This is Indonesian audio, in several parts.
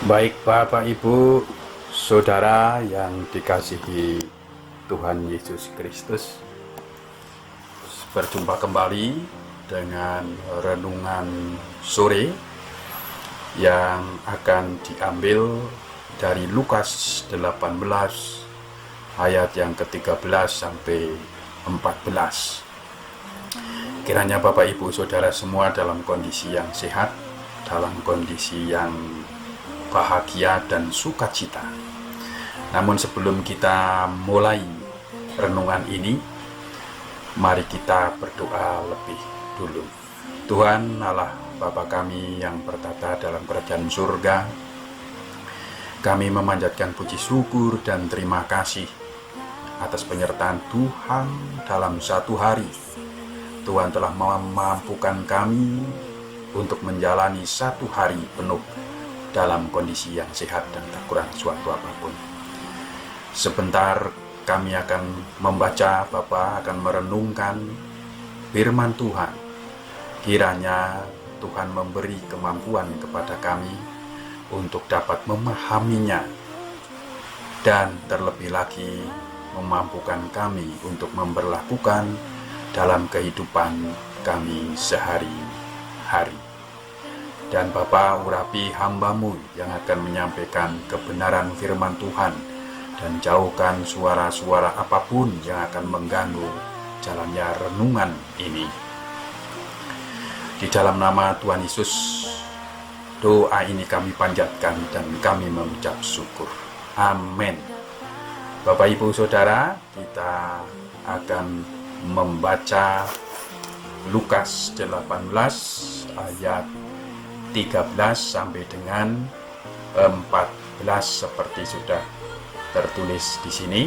Baik Bapak Ibu, Saudara yang dikasihi Tuhan Yesus Kristus, berjumpa kembali dengan renungan sore yang akan diambil dari Lukas 18 ayat yang ke-13 sampai 14. Kiranya Bapak Ibu Saudara semua dalam kondisi yang sehat, dalam kondisi yang bahagia dan sukacita. Namun sebelum kita mulai renungan ini, mari kita berdoa lebih dulu. Tuhan Allah Bapa kami yang bertata dalam kerajaan surga, kami memanjatkan puji syukur dan terima kasih atas penyertaan Tuhan dalam satu hari. Tuhan telah memampukan kami untuk menjalani satu hari penuh dalam kondisi yang sehat dan tak kurang suatu apapun. Sebentar kami akan membaca, Bapa akan merenungkan firman Tuhan. Kiranya Tuhan memberi kemampuan kepada kami untuk dapat memahaminya, dan terlebih lagi memampukan kami untuk memberlakukan dalam kehidupan kami sehari-hari. Dan Bapa, urapi hamba-Mu yang akan menyampaikan kebenaran firman Tuhan, dan jauhkan suara-suara apapun yang akan mengganggu jalannya renungan ini. Di dalam nama Tuhan Yesus, doa ini kami panjatkan dan kami mengucap syukur. Amin. Bapak Ibu Saudara, kita akan membaca Lukas 18 ayat 13 sampai dengan 14 seperti sudah tertulis di sini,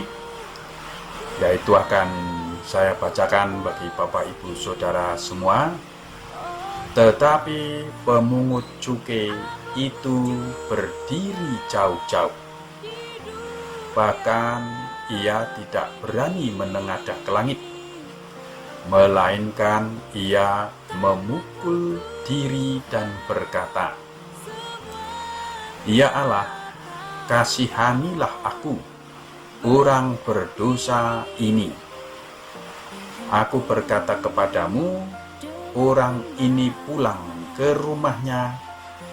yaitu akan saya bacakan bagi Bapak Ibu Saudara semua. Tetapi pemungut cukai itu berdiri jauh-jauh, bahkan ia tidak berani menengadah ke langit, melainkan ia memukul diri dan berkata, "Ya Allah, kasihanilah aku, orang berdosa ini." Aku berkata kepadamu, orang ini pulang ke rumahnya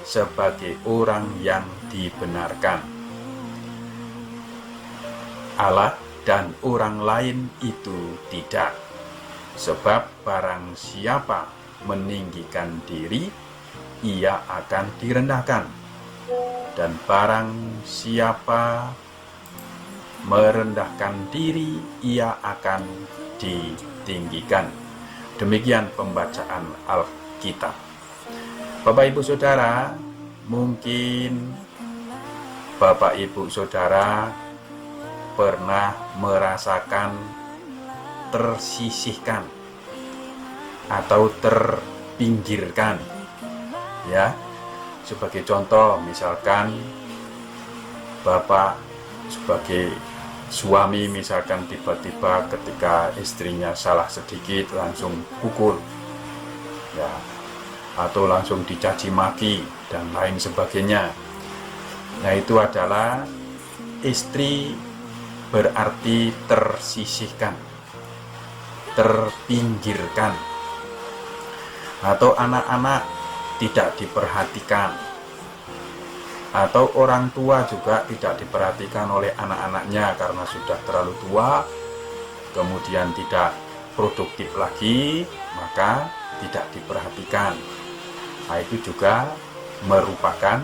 sebagai orang yang dibenarkan. Allah dan orang lain itu tidak. Sebab barang siapa meninggikan diri, ia akan direndahkan, dan barang siapa merendahkan diri, ia akan ditinggikan. Demikian pembacaan Alkitab. Bapak Ibu Saudara, mungkin Bapak Ibu Saudara pernah merasakan tersisihkan atau terpinggirkan, ya. Sebagai contoh, misalkan Bapak sebagai suami misalkan tiba-tiba ketika istrinya salah sedikit langsung pukul, ya, atau langsung dicaci maki dan lain sebagainya. Nah, itu adalah istri berarti tersisihkan, terpinggirkan, atau anak-anak tidak diperhatikan, atau orang tua juga tidak diperhatikan oleh anak-anaknya karena sudah terlalu tua, kemudian tidak produktif lagi, maka tidak diperhatikan. Nah, itu juga merupakan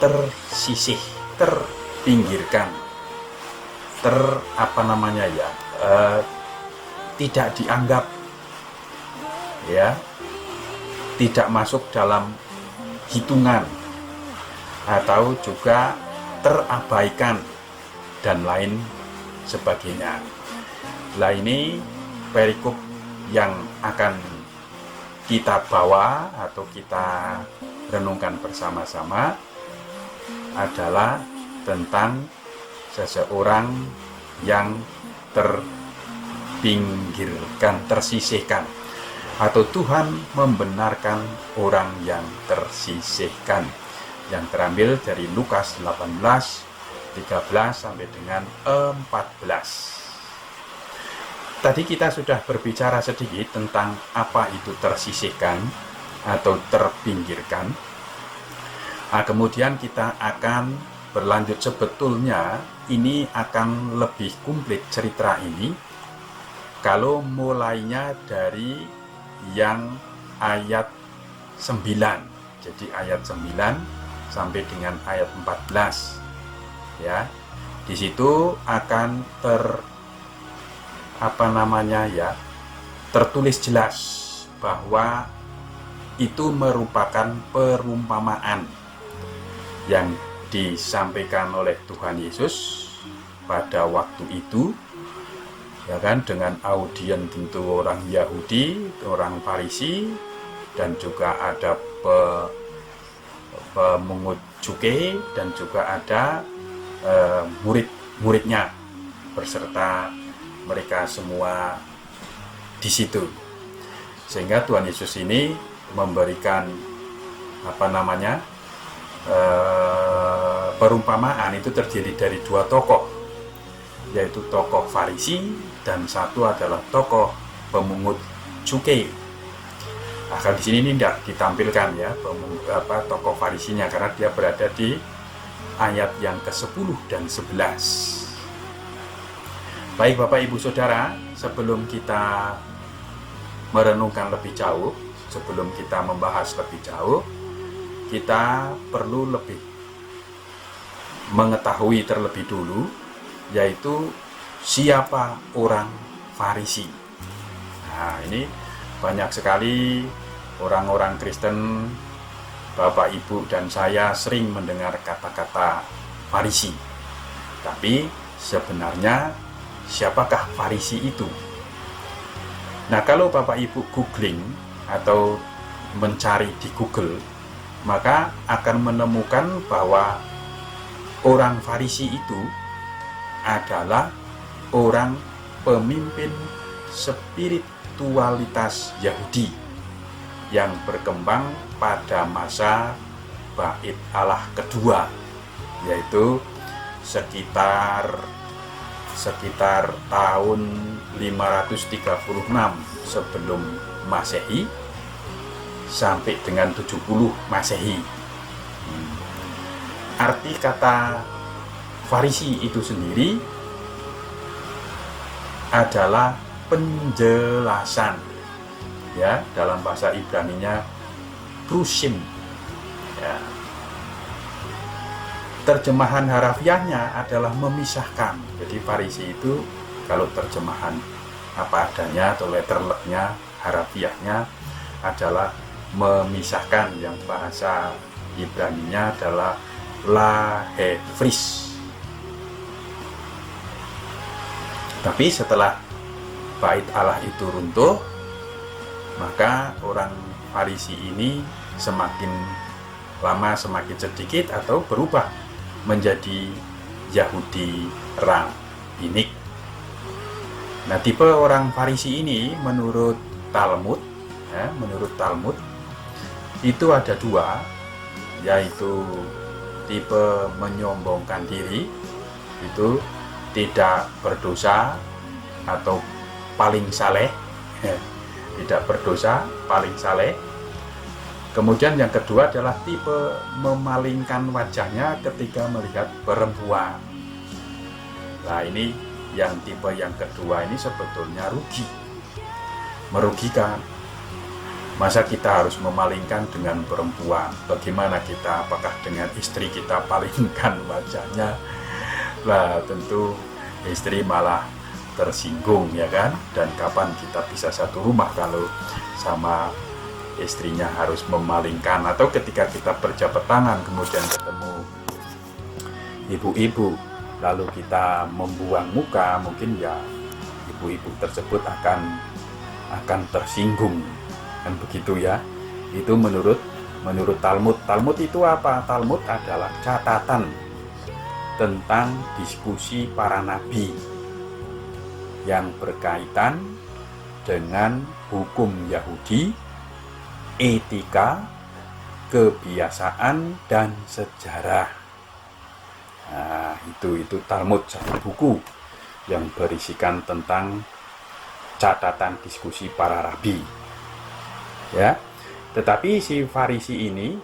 tersisih, terpinggirkan, tidak dianggap, ya, tidak masuk dalam hitungan, atau juga terabaikan dan lain sebagainya. Nah, ini perikop yang akan kita bawa atau kita renungkan bersama-sama adalah tentang seseorang yang terpinggirkan, tersisihkan, atau Tuhan membenarkan orang yang tersisihkan. yang terambil dari Lukas 18, 13 sampai dengan 14. Tadi kita sudah berbicara sedikit tentang apa itu tersisihkan atau terpinggirkan. Kemudian kita akan berlanjut, sebetulnya ini akan lebih komplit cerita ini kalau mulainya dari yang ayat 9. Jadi ayat 9 sampai dengan ayat 14. Ya. Di situ akan tertulis jelas bahwa itu merupakan perumpamaan yang disampaikan oleh Tuhan Yesus pada waktu itu, ya kan, dengan audien tentu orang Yahudi, orang Farisi, dan juga ada pemungut cukai, dan juga ada murid-muridnya berserta mereka semua di situ. Sehingga Tuhan Yesus ini memberikan perumpamaan itu terdiri dari dua tokoh, yaitu tokoh Farisi dan satu adalah tokoh pemungut cukai. Di sini ini tidak ditampilkan ya tokoh Farisinya, karena dia berada di ayat yang ke-10 dan 11. Baik Bapak Ibu Saudara, sebelum kita merenungkan lebih jauh, sebelum kita membahas lebih jauh, kita perlu lebih mengetahui terlebih dulu, yaitu siapa orang Farisi. Nah, ini banyak sekali orang-orang Kristen, Bapak Ibu dan saya sering mendengar kata-kata Farisi. Tapi sebenarnya siapakah Farisi itu? Nah, kalau Bapak Ibu googling atau mencari di Google, maka akan menemukan bahwa orang Farisi itu adalah orang pemimpin spiritualitas Yahudi yang berkembang pada masa Bait Allah kedua, yaitu sekitar tahun 536 sebelum Masehi sampai dengan 70 Masehi. Arti kata Farisi itu sendiri adalah penjelasan, ya, dalam bahasa Ibraninya prusim, ya. Terjemahan harafiahnya adalah memisahkan. Jadi Farisi itu kalau terjemahan apa adanya atau letterleknya, harafiahnya adalah memisahkan, yang bahasa Ibraninya adalah lahefris. Tapi setelah Bait Allah itu runtuh, maka orang Farisi ini semakin lama semakin sedikit atau berubah menjadi Yahudi Rabbinik. Nah, tipe orang Farisi ini menurut Talmud, itu ada dua, yaitu tipe menyombongkan diri, itu tidak berdosa atau paling saleh, tidak berdosa, paling saleh. Kemudian yang kedua adalah tipe memalingkan wajahnya ketika melihat perempuan. Nah, ini yang tipe yang kedua ini sebetulnya merugikan. Masa kita harus memalingkan dengan perempuan? Bagaimana kita, apakah dengan istri kita palingkan wajahnya? Lah, tentu istri malah tersinggung, ya kan? Dan kapan kita bisa satu rumah kalau sama istrinya harus memalingkan? Atau ketika kita berjabat tangan kemudian ketemu ibu-ibu lalu kita membuang muka, mungkin ya ibu-ibu tersebut akan tersinggung, kan begitu ya. Itu menurut Talmud. Talmud itu apa? Talmud adalah catatan tentang diskusi para nabi yang berkaitan dengan hukum Yahudi, etika, kebiasaan, dan sejarah. Nah, itu Talmud, satu buku yang berisikan tentang catatan diskusi para rabi. Ya, tetapi si Farisi ini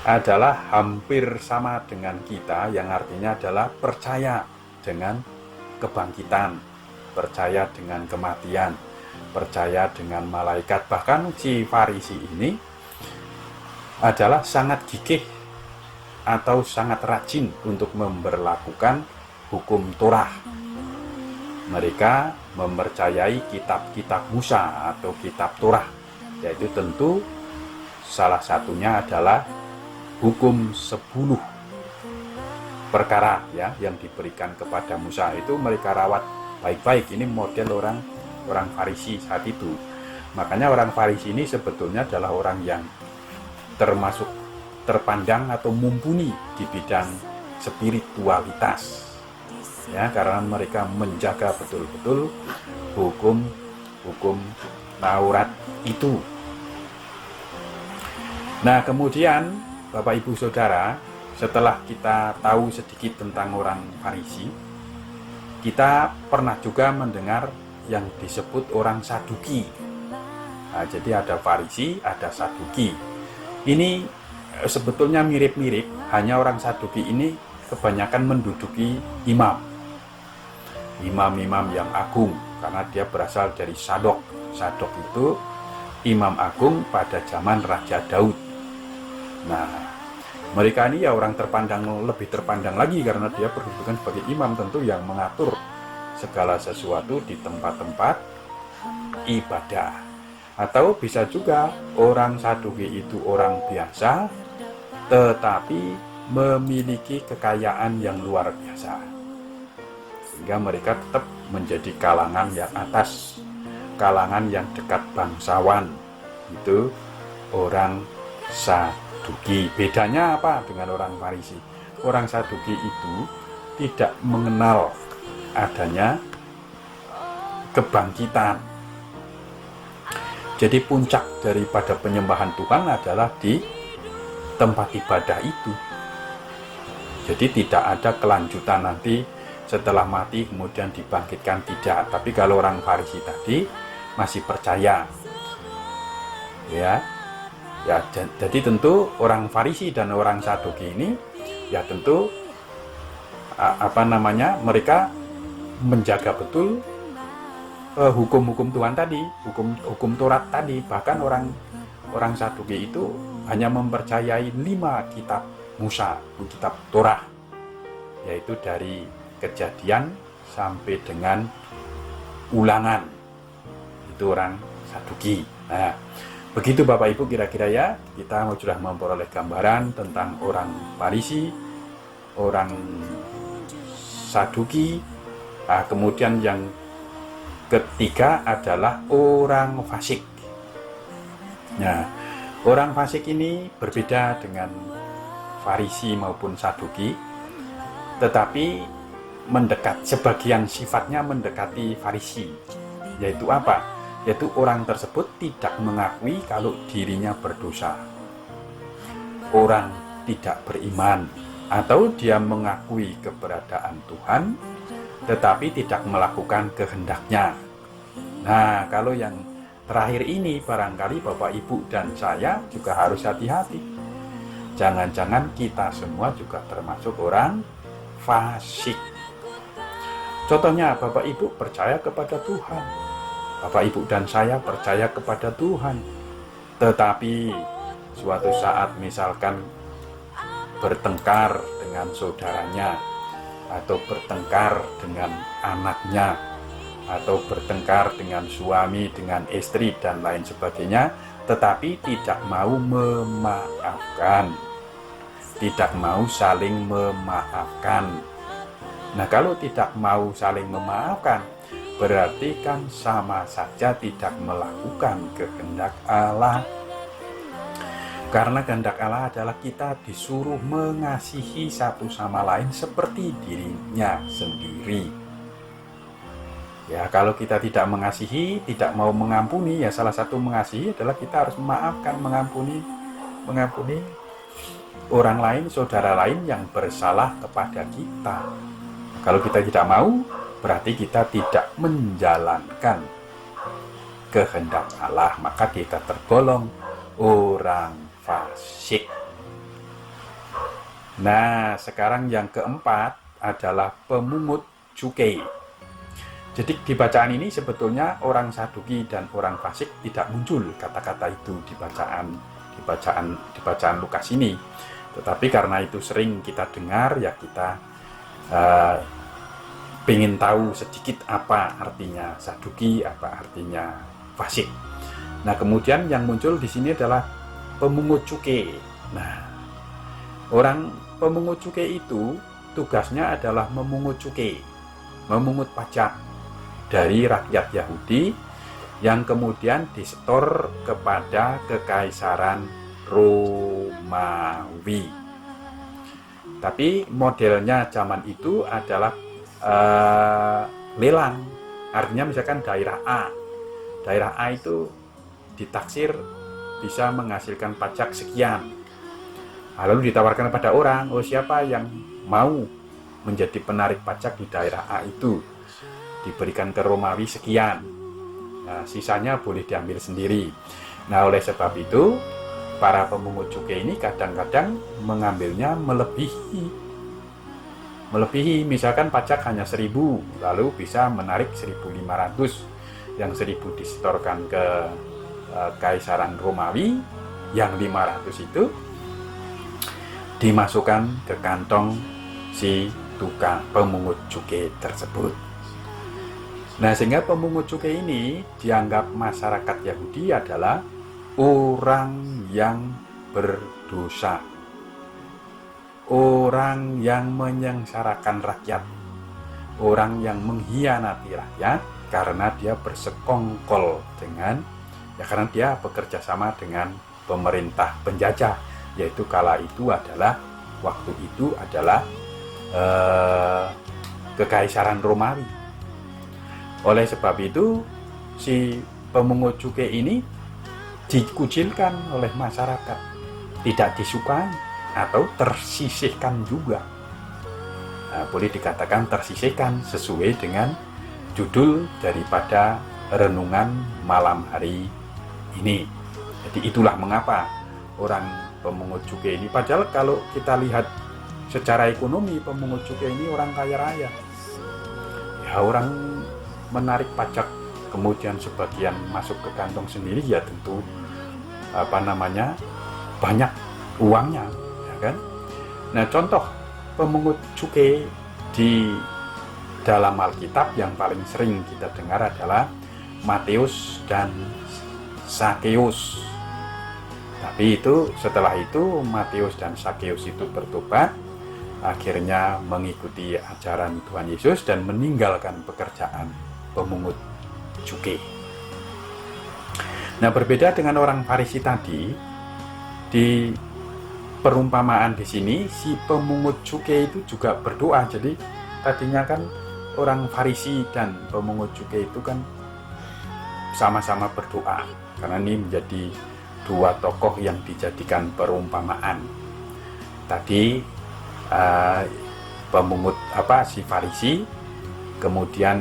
adalah hampir sama dengan kita, yang artinya adalah percaya dengan kebangkitan, percaya dengan kematian, percaya dengan malaikat. Bahkan si Farisi ini adalah sangat gigih atau sangat rajin untuk memberlakukan hukum Torah. Mereka mempercayai kitab-kitab Musa atau kitab Torah, yaitu tentu salah satunya adalah hukum 10 perkara ya yang diberikan kepada Musa. Itu mereka rawat baik-baik. Ini model orang Farisi saat itu. Makanya orang Farisi ini sebetulnya adalah orang yang termasuk terpandang atau mumpuni di bidang spiritualitas ya, karena mereka menjaga betul-betul hukum Taurat itu. Nah, kemudian Bapak Ibu Saudara, setelah kita tahu sedikit tentang orang Farisi, kita pernah juga mendengar yang disebut orang Saduki. Nah, jadi ada Farisi, ada Saduki. Ini sebetulnya mirip-mirip, hanya orang Saduki ini kebanyakan menduduki imam-imam yang agung, karena dia berasal dari Sadok. Sadok itu imam agung pada zaman Raja Daud. Nah, mereka ini ya orang lebih terpandang lagi karena dia berkedudukan sebagai imam tentu yang mengatur segala sesuatu di tempat-tempat ibadah. Atau bisa juga orang Saduki itu orang biasa tetapi memiliki kekayaan yang luar biasa, sehingga mereka tetap menjadi kalangan yang atas, kalangan yang dekat bangsawan. Itu orang Saduki. Bedanya apa dengan orang Farisi? Orang Saduki itu tidak mengenal adanya kebangkitan. Jadi puncak daripada penyembahan Tuhan adalah di tempat ibadah itu. Jadi tidak ada kelanjutan nanti setelah mati kemudian dibangkitkan, tidak. Tapi kalau orang Farisi tadi masih percaya. Ya, jadi tentu orang Farisi dan orang Saduki ini ya tentu mereka menjaga betul hukum-hukum Tuhan tadi, hukum Taurat tadi. Bahkan orang Saduki itu hanya mempercayai 5 kitab Musa, kitab Torah, yaitu dari Kejadian sampai dengan Ulangan. Itu orang Saduki. Nah, begitu Bapak Ibu kira-kira ya, kita sudah memperoleh gambaran tentang orang Farisi, orang Saduki. Nah, kemudian yang ketiga adalah orang fasik. Nah, orang fasik ini berbeda dengan Farisi maupun Saduki, tetapi sebagian sifatnya mendekati Farisi. Yaitu apa? Yaitu orang tersebut tidak mengakui kalau dirinya berdosa. Orang tidak beriman, atau dia mengakui keberadaan Tuhan, tetapi tidak melakukan kehendaknya. Nah, kalau yang terakhir ini barangkali Bapak Ibu dan saya juga harus hati-hati. Jangan-jangan kita semua juga termasuk orang fasik. Contohnya, Bapak Ibu percaya kepada Tuhan, Bapak Ibu dan saya percaya kepada Tuhan, tetapi suatu saat misalkan bertengkar dengan saudaranya, atau bertengkar dengan anaknya, atau bertengkar dengan suami, dengan istri, dan lain sebagainya, tetapi tidak mau memaafkan, tidak mau saling memaafkan. Nah, kalau tidak mau saling memaafkan, berarti kan sama saja tidak melakukan kehendak Allah. Karena kehendak Allah adalah kita disuruh mengasihi satu sama lain seperti dirinya sendiri. Ya, kalau kita tidak mengasihi, tidak mau mengampuni, ya salah satu mengasihi adalah kita harus memaafkan, mengampuni mengampuni orang lain, saudara lain yang bersalah kepada kita. Kalau kita tidak mau, berarti kita tidak menjalankan kehendak Allah, maka kita tergolong orang fasik. Nah, sekarang yang keempat adalah pemungut cukai. Jadi di bacaan ini sebetulnya orang Saduki dan orang fasik tidak muncul kata-kata itu di bacaan Lukas ini. Tetapi karena itu sering kita dengar, ya kita pengen tahu sedikit apa artinya Saduki, apa artinya fasik. Nah, kemudian yang muncul di sini adalah pemungut cukai. Nah, orang pemungut cukai itu tugasnya adalah memungut cukai, memungut pajak dari rakyat Yahudi yang kemudian disetor kepada kekaisaran Romawi. Tapi modelnya zaman itu adalah lelang. Artinya misalkan daerah A itu ditaksir bisa menghasilkan pajak sekian. Lalu ditawarkan kepada orang, siapa yang mau menjadi penarik pajak di daerah A itu, diberikan ke Romawi sekian. Nah, sisanya boleh diambil sendiri. Nah, oleh sebab itu para pemungut cukai ini kadang-kadang mengambilnya melebihi, misalkan pajak hanya 1.000, lalu bisa menarik 1.500. Yang 1.000 disetorkan ke Kaisaran Romawi, yang 500 itu dimasukkan ke kantong si tukang pemungut cukai tersebut. Nah, sehingga pemungut cukai ini dianggap masyarakat Yahudi adalah orang yang berdosa, orang yang menyengsarakan rakyat, orang yang mengkhianati rakyat karena dia bersekongkol dengan, karena dia bekerja sama dengan pemerintah penjajah, yaitu waktu itu adalah Kekaisaran Romawi. Oleh sebab itu si pemungut cukai ini dikucilkan oleh masyarakat, tidak disukai atau tersisihkan juga. Nah, boleh dikatakan tersisihkan sesuai dengan judul daripada renungan malam hari ini. Jadi itulah mengapa orang pemungut cukai ini, padahal kalau kita lihat secara ekonomi, pemungut cukai ini orang kaya raya. Ya, orang menarik pajak kemudian sebagian masuk ke kantong sendiri, ya tentu banyak uangnya, ya kan? Nah, contoh pemungut cukai di dalam Alkitab yang paling sering kita dengar adalah Matius dan Sakeus. Tapi setelah itu Matius dan Sakeus itu bertobat, akhirnya mengikuti ajaran Tuhan Yesus dan meninggalkan pekerjaan pemungut cukai. Nah, berbeda dengan orang Farisi tadi, di perumpamaan di sini si pemungut cukai itu juga berdoa. Jadi tadinya kan orang Farisi dan pemungut cukai itu kan sama-sama berdoa, karena ini menjadi dua tokoh yang dijadikan perumpamaan. Tadi pemungut si Farisi, kemudian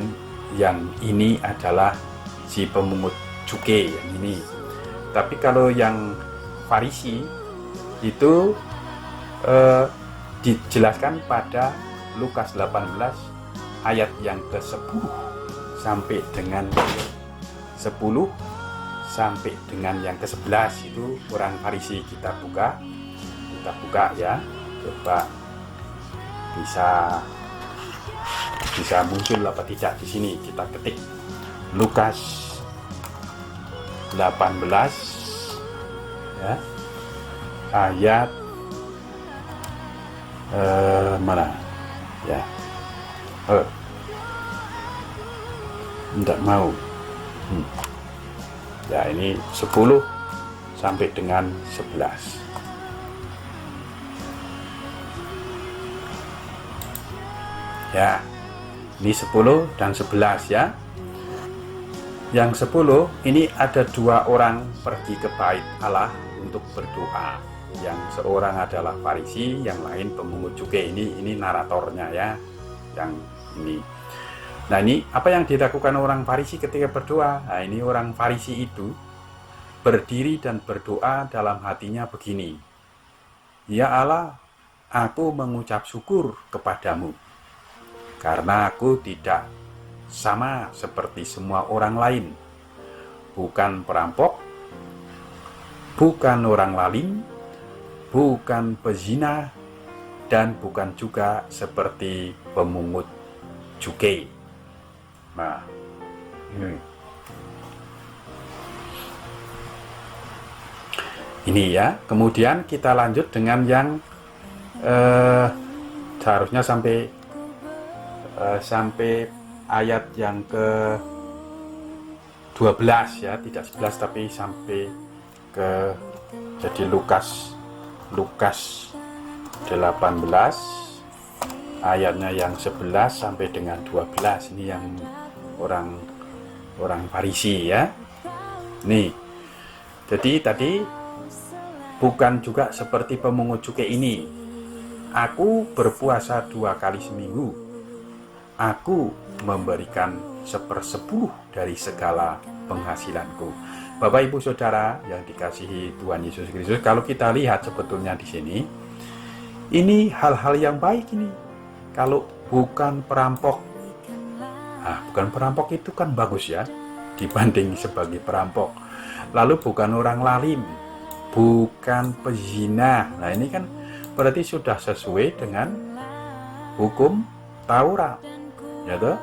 yang ini adalah si pemungut cukai yang ini. Tapi kalau yang Farisi itu dijelaskan pada Lukas 18 ayat yang ke-10 sampai dengan 10 sampai dengan yang ke-11 itu orang Farisi. Kita buka ya, coba bisa muncul apa tidak di sini. Kita ketik Lukas 18 ya, ayat mana ya, enggak mau ya, ini 10 sampai dengan 11 ya, ini 10 dan 11 ya. Yang 10 ini ada dua orang pergi ke bait Allah untuk berdoa. yang seorang adalah Farisi, yang lain pemungut cukai. Ini naratornya ya, yang ini. Nah, ini apa yang dilakukan orang Farisi ketika berdoa? Nah, ini orang Farisi itu berdiri dan berdoa dalam hatinya begini. Ya Allah, aku mengucap syukur kepadamu karena aku tidak sama seperti semua orang lain. Bukan perampok, bukan orang lalim, bukan pezina, dan bukan juga seperti pemungut cukai. Nah, ini ya. Kemudian kita lanjut dengan yang seharusnya sampai ayat yang ke 12 ya, tidak 11 tapi sampai ke, jadi Lukas 18 ayatnya yang 11 sampai dengan 12. Ini yang orang Farisi ya. Nih, jadi tadi bukan juga seperti pemungut cukai ini. Aku berpuasa 2 kali seminggu. Aku memberikan 1/10 dari segala penghasilanku. Bapak Ibu Saudara yang dikasihi Tuhan Yesus Kristus, kalau kita lihat sebetulnya di sini, ini hal-hal yang baik ini. Kalau bukan perampok, bukan perampok itu kan bagus ya, dibanding sebagai perampok. Lalu bukan orang lalim, bukan pezina. Nah, ini kan berarti sudah sesuai dengan hukum Taurat, ya toh?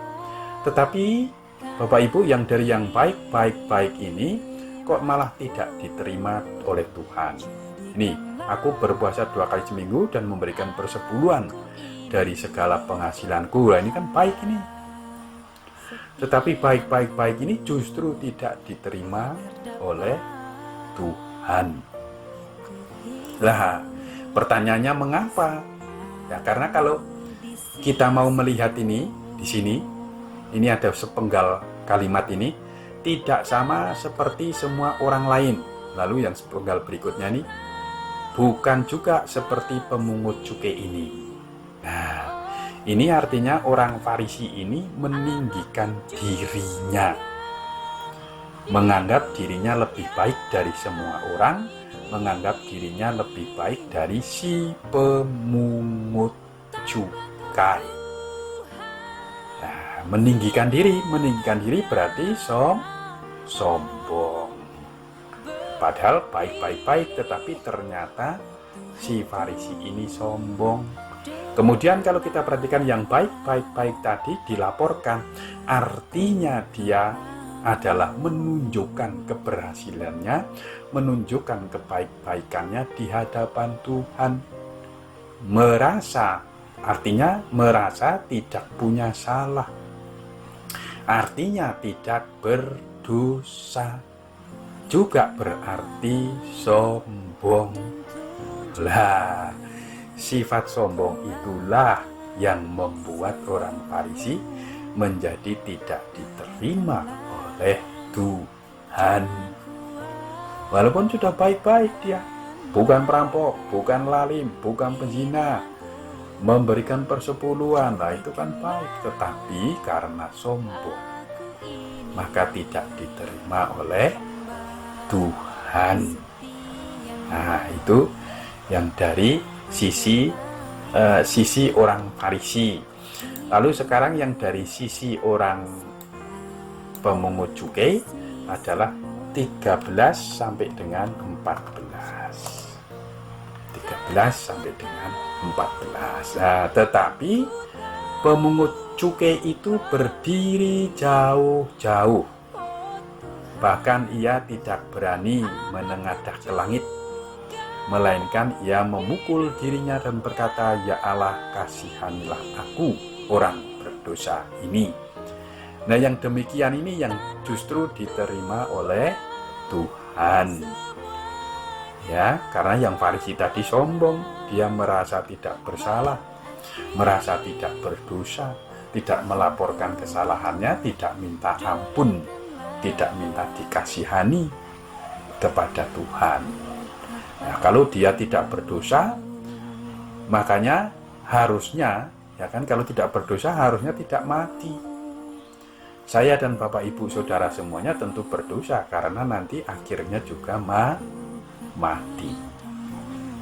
Tetapi Bapak Ibu, yang dari yang baik ini kok malah tidak diterima oleh Tuhan. Ini, aku berpuasa 2 kali seminggu dan memberikan 1/10 dari segala penghasilanku. Nah, ini kan baik ini. Tetapi baik ini justru tidak diterima oleh Tuhan. Lah, pertanyaannya mengapa? Ya, karena kalau kita mau melihat ini di sini, ini ada sepenggal kalimat ini, tidak sama seperti semua orang lain. Lalu yang sepenggal berikutnya nih, bukan juga seperti pemungut cukai ini. Nah, ini artinya orang Farisi ini meninggikan dirinya, menganggap dirinya lebih baik dari semua orang, menganggap dirinya lebih baik dari si pemungut cukai. Nah, meninggikan diri berarti sombong. Padahal baik, tetapi ternyata si Farisi ini sombong. Kemudian kalau kita perhatikan yang baik tadi dilaporkan, artinya dia adalah menunjukkan keberhasilannya, menunjukkan kebaik-baikannya di hadapan Tuhan. Artinya merasa tidak punya salah, artinya tidak berdosa, juga berarti sombong. Lah, sifat sombong itulah yang membuat orang Farisi menjadi tidak diterima oleh Tuhan. Walaupun sudah baik-baik dia, bukan perampok, bukan lalim, bukan pezina, memberikan 1/10, nah itu kan baik. Tetapi karena sombong, maka tidak diterima oleh Tuhan. Nah, itu yang dari sisi orang Farisi. Lalu sekarang yang dari sisi orang pemungut cukai adalah 13 sampai dengan 14. 13 sampai dengan 14. Nah, tetapi pemungut cukai itu berdiri jauh-jauh. Bahkan ia tidak berani menengadah ke langit, melainkan ia memukul dirinya dan berkata, "Ya Allah, kasihanilah aku, orang berdosa ini." Nah, yang demikian ini yang justru diterima oleh Tuhan. Ya, karena yang Farisi tadi sombong, dia merasa tidak bersalah, merasa tidak berdosa, tidak melaporkan kesalahannya, tidak minta ampun, tidak minta dikasihani kepada Tuhan. Nah, kalau dia tidak berdosa, makanya harusnya, ya kan, kalau tidak berdosa harusnya tidak mati. Saya dan Bapak Ibu Saudara semuanya tentu berdosa karena nanti akhirnya juga mati.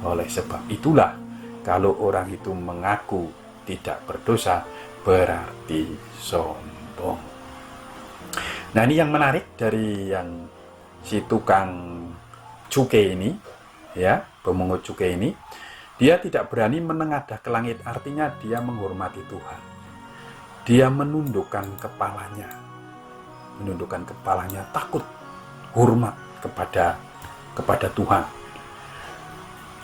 Oleh sebab itulah, kalau orang itu mengaku tidak berdosa, berarti sombong. Nah, ini yang menarik dari yang si tukang cukai ini, ya, pemungut cukai ini, dia tidak berani menengadah ke langit, artinya dia menghormati Tuhan. Dia menundukkan kepalanya, takut, hormat kepada Tuhan.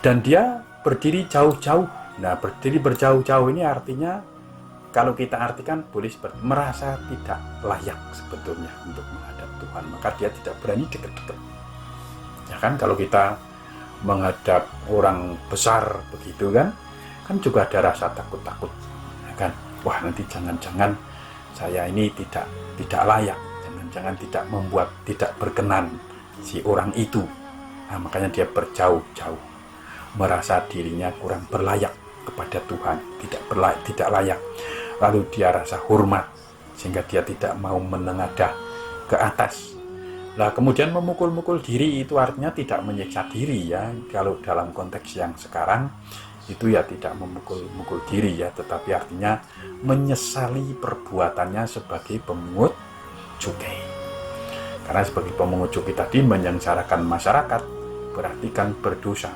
Dan dia berdiri jauh-jauh. Nah, berdiri berjauh-jauh ini artinya, kalau kita artikan boleh seperti merasa tidak layak sebetulnya untuk menghadap Tuhan, maka dia tidak berani dekat-dekat. Ya kan, kalau kita menghadap orang besar begitu kan juga ada rasa takut-takut, ya kan? Wah, nanti jangan-jangan saya ini tidak layak, jangan-jangan tidak berkenan si orang itu. Nah, makanya dia berjauh-jauh, merasa dirinya kurang berlayak kepada Tuhan, tidak layak. Lalu dia rasa hormat sehingga dia tidak mau menengadah ke atas. Nah, kemudian memukul-mukul diri itu artinya tidak menyiksa diri, ya. Kalau dalam konteks yang sekarang itu ya tidak memukul-mukul diri, ya, tetapi artinya menyesali perbuatannya sebagai pemungut cukai. Karena sebagai pemungut cukai tadi menyengsarakan masyarakat, berarti kan berdosa,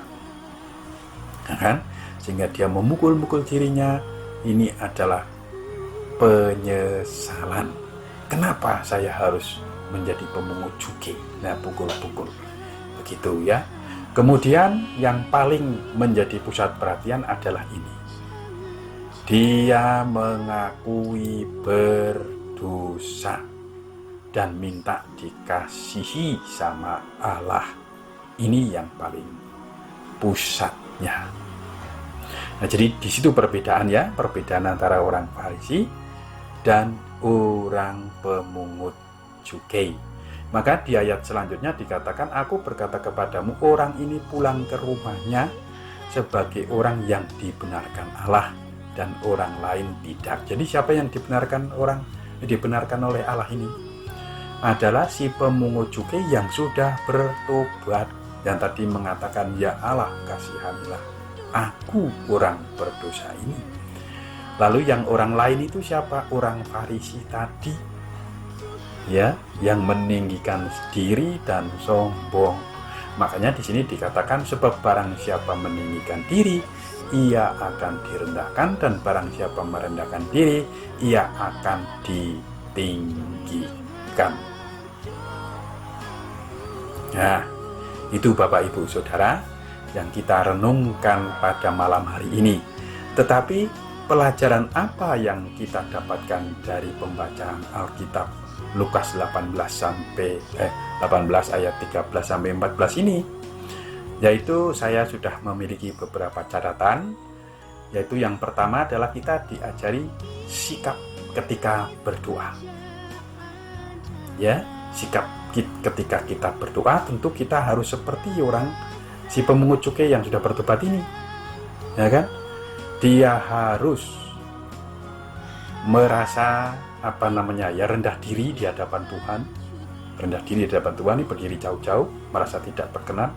ya kan? Sehingga dia memukul-mukul dirinya. Ini adalah penyesalan. Kenapa saya harus menjadi pemungut cukai? Nah, pukul-pukul begitu, ya. Kemudian yang paling menjadi pusat perhatian adalah ini. Dia mengakui berdosa dan minta dikasihi sama Allah. Ini yang paling pusatnya. Nah, jadi di situ perbedaan antara orang Farisi dan orang pemungut cukai. Maka di ayat selanjutnya dikatakan, aku berkata kepadamu, orang ini pulang ke rumahnya sebagai orang yang dibenarkan Allah dan orang lain tidak. Jadi siapa yang dibenarkan oleh Allah ini? Adalah si pemungut cukai yang sudah bertobat, yang tadi mengatakan, ya Allah, kasihanilah aku orang berdosa ini. Lalu yang orang lain itu siapa? Orang Farisi tadi, ya, yang meninggikan diri dan sombong. Makanya di sini dikatakan, sebab barang siapa meninggikan diri, ia akan direndahkan, dan barang siapa merendahkan diri, ia akan ditinggikan. Nah, itu Bapak Ibu Saudara yang kita renungkan pada malam hari ini. Tetapi pelajaran apa yang kita dapatkan dari pembacaan Alkitab Lukas 18 ayat 13 sampai 14 ini? Yaitu saya sudah memiliki beberapa catatan. Yaitu yang pertama adalah kita diajari sikap ketika berdoa. Ya, sikap ketika kita berdoa tentu kita harus seperti si pemungut cukai yang sudah bertobat ini, ya kan? Dia harus merasa rendah diri di hadapan Tuhan. Rendah diri di hadapan Tuhan, ini berdiri jauh-jauh, merasa tidak berkenan,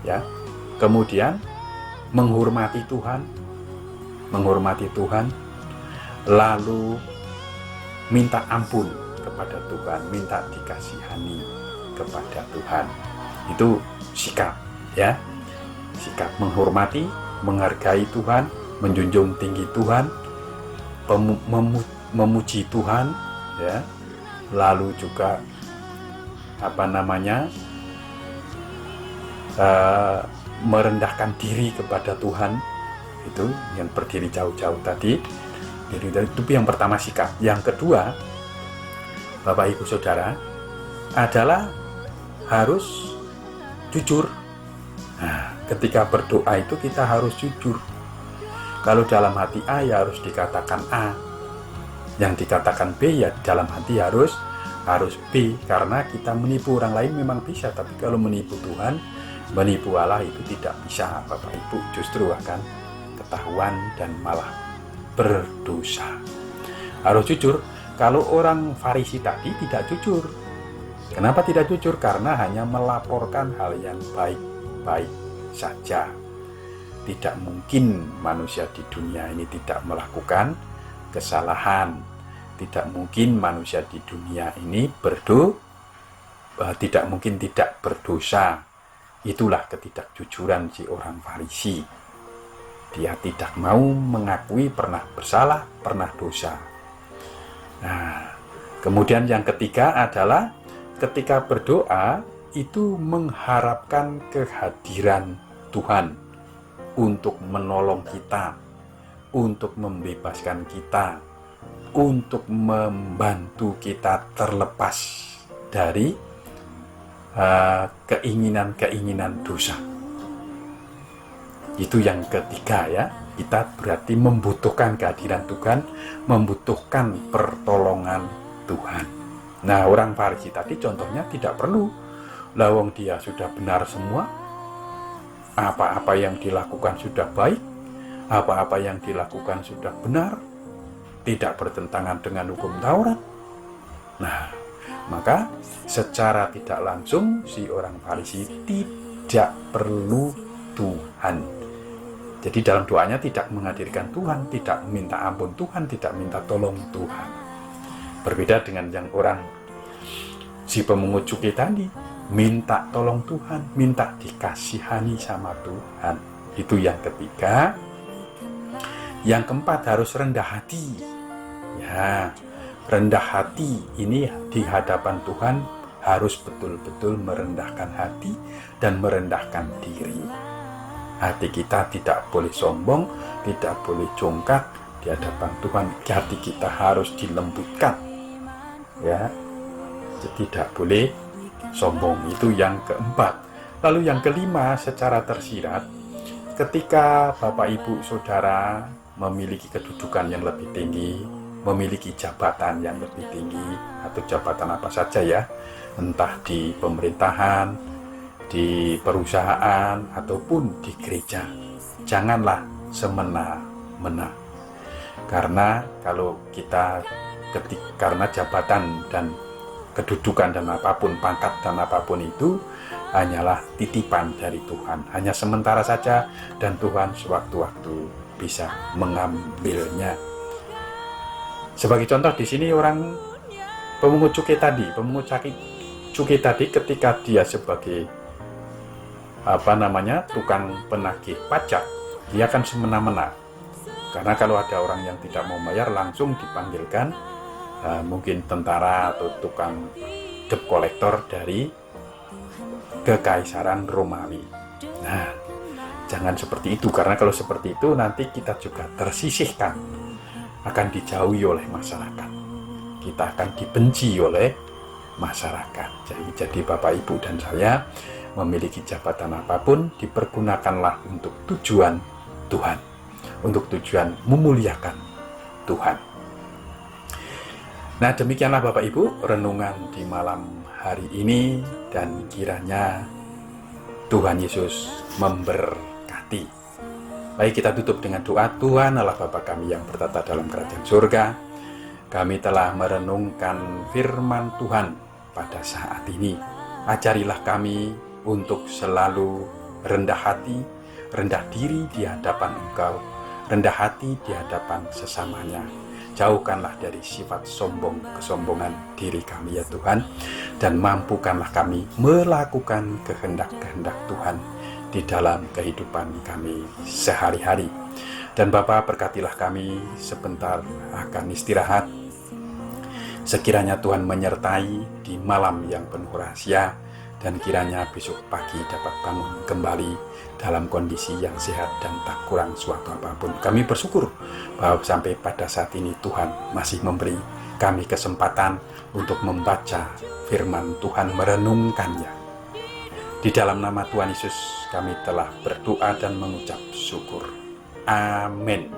ya. Kemudian menghormati Tuhan, lalu minta ampun kepada Tuhan, minta dikasihani kepada Tuhan. Itu sikap, ya. Sikap menghormati, menghargai Tuhan, menjunjung tinggi Tuhan, memuji Tuhan, ya. Lalu juga merendahkan diri kepada Tuhan, itu yang berdiri jauh-jauh tadi. Itu yang pertama, sikap. Yang kedua, Bapak Ibu Saudara, adalah harus jujur. Nah, ketika berdoa itu kita harus jujur. Kalau dalam hati A ya harus dikatakan A, yang dikatakan B ya dalam hati harus B, karena kita menipu orang lain memang bisa, tapi kalau menipu Tuhan Menipu Allah itu tidak bisa, Bapak Ibu, justru akan ketahuan dan malah berdosa. Harus jujur. Kalau orang Farisi tadi tidak jujur. Kenapa tidak jujur? Karena hanya melaporkan hal yang baik-baik saja. Tidak mungkin manusia di dunia ini tidak melakukan kesalahan. Tidak mungkin manusia di dunia ini tidak mungkin tidak berdosa. Itulah ketidakjujuran si orang Farisi. Dia tidak mau mengakui pernah bersalah, pernah dosa. Nah, kemudian yang ketiga adalah ketika berdoa itu mengharapkan kehadiran Tuhan untuk menolong kita, untuk membebaskan kita, untuk membantu kita terlepas dari keinginan-keinginan dosa. Itu yang ketiga ya. Kita berarti membutuhkan kehadiran Tuhan, membutuhkan pertolongan Tuhan. Nah, orang Farisi tadi contohnya tidak perlu. Lawang dia sudah benar semua, apa-apa yang dilakukan sudah baik, apa-apa yang dilakukan sudah benar, tidak bertentangan dengan hukum Taurat. Nah, maka secara tidak langsung si orang Farisi tidak perlu Tuhan. Jadi dalam doanya tidak menghadirkan Tuhan, tidak minta ampun Tuhan, tidak minta tolong Tuhan. Berbeda dengan yang orang si pemungut cukai tadi, minta tolong Tuhan, minta dikasihani sama Tuhan. Itu yang ketiga. Yang keempat harus rendah hati. Ya, rendah hati ini di hadapan Tuhan harus betul-betul merendahkan hati dan merendahkan diri. Hati kita tidak boleh sombong, tidak boleh congkak di hadapan Tuhan. Hati kita harus dilembutkan, ya, tidak boleh sombong. Itu yang keempat. Lalu yang kelima, secara tersirat, ketika Bapak Ibu Saudara memiliki kedudukan yang lebih tinggi, memiliki jabatan yang lebih tinggi, atau jabatan apa saja ya, entah di pemerintahan, di perusahaan, ataupun di gereja, janganlah semena-mena. Karena kalau kita karena jabatan dan kedudukan dan apapun, pangkat dan apapun itu hanyalah titipan dari Tuhan, hanya sementara saja, dan Tuhan sewaktu-waktu bisa mengambilnya. Sebagai contoh di sini orang pemungut cukai tadi, ketika dia sebagai tukang penagih pajak, dia akan semena-mena. Karena kalau ada orang yang tidak mau bayar, langsung dipanggilkan mungkin tentara atau tukang debt collector dari Kekaisaran Romawi. Nah, jangan seperti itu, karena kalau seperti itu nanti kita juga tersisihkan, akan dijauhi oleh masyarakat, kita akan dibenci oleh masyarakat. Jadi Bapak Ibu dan saya memiliki jabatan apapun, dipergunakanlah untuk tujuan Tuhan, untuk tujuan memuliakan Tuhan. Nah, demikianlah Bapak Ibu renungan di malam hari ini, dan kiranya Tuhan Yesus memberkati. Baik, kita tutup dengan doa. Tuhan Allah Bapa kami yang bertata dalam kerajaan surga, kami telah merenungkan firman Tuhan pada saat ini. Ajarilah kami untuk selalu rendah hati, rendah diri di hadapan Engkau, rendah hati di hadapan sesamanya. Jauhkanlah dari sifat sombong, kesombongan diri kami ya Tuhan, dan mampukanlah kami melakukan kehendak-kehendak Tuhan di dalam kehidupan kami sehari-hari. Dan Bapa, berkatilah kami sebentar akan istirahat. Sekiranya Tuhan menyertai di malam yang penuh rahasia, dan kiranya besok pagi dapat bangun kembali dalam kondisi yang sehat dan tak kurang suatu apapun. Kami bersyukur bahwa sampai pada saat ini Tuhan masih memberi kami kesempatan untuk membaca firman Tuhan, merenungkannya. Di dalam nama Tuhan Yesus kami telah berdoa dan mengucap syukur. Amin.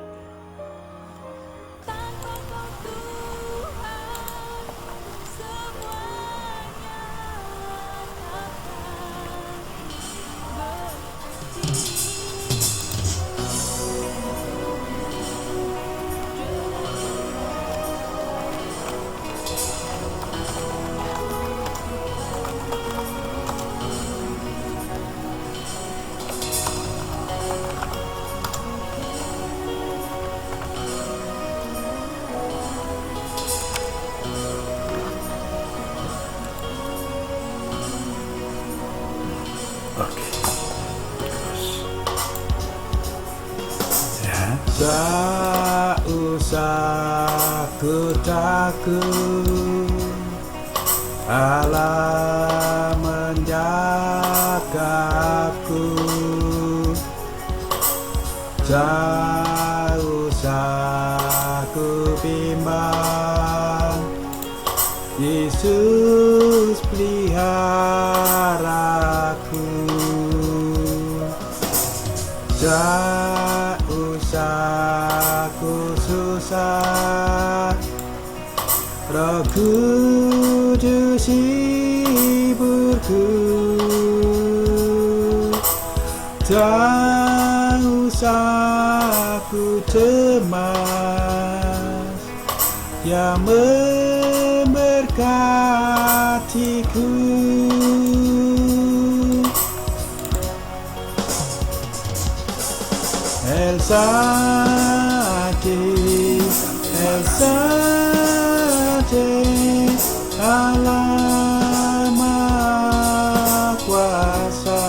Tak usah ku takut, Allah menjagaku. Tak usah ku bimbang, Yesus peliharaku. Tak usah ku susah, Roh Kudus hiburku. Tak usah ku cemas, Dia memberkatiku. El Shaddai, El Shaddai, Allah Maha Kuasa,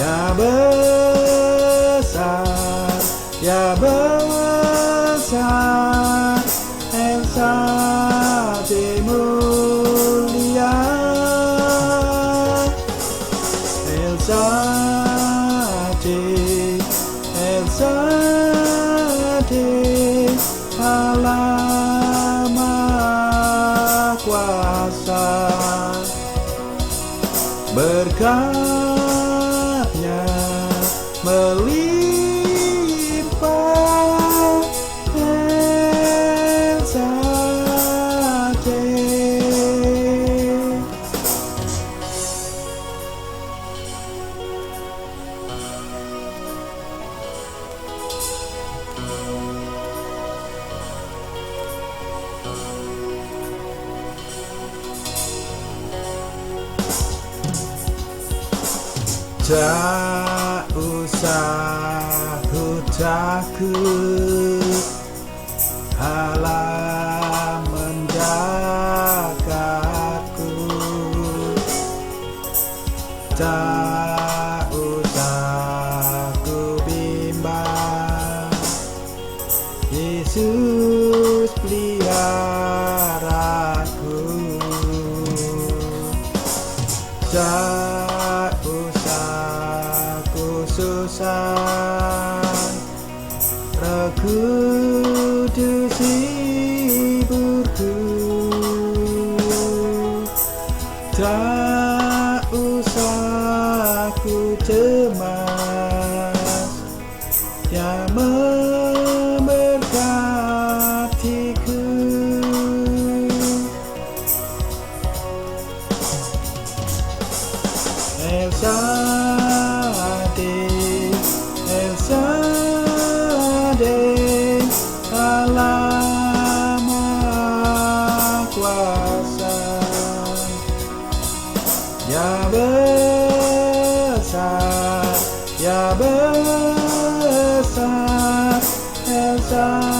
Ya besar, Ya besar, El Shaddai mulia, El Shaddai, El Shaddai, Allah Maha Kuasa. Berkatnya melimpah, El Shaddai. Tak usah ku takut, Allah menjagaku. Tak usah ku bimbang, Yesus peliharaku. Tak usah ku susah, Roh Kudus hiburku. Tak usah ku cemas, Dia memberkatiku. El Shaddai, El Shaddai, Allah Maha Kuasa, Ya besar, Ya besar, El Shaddai.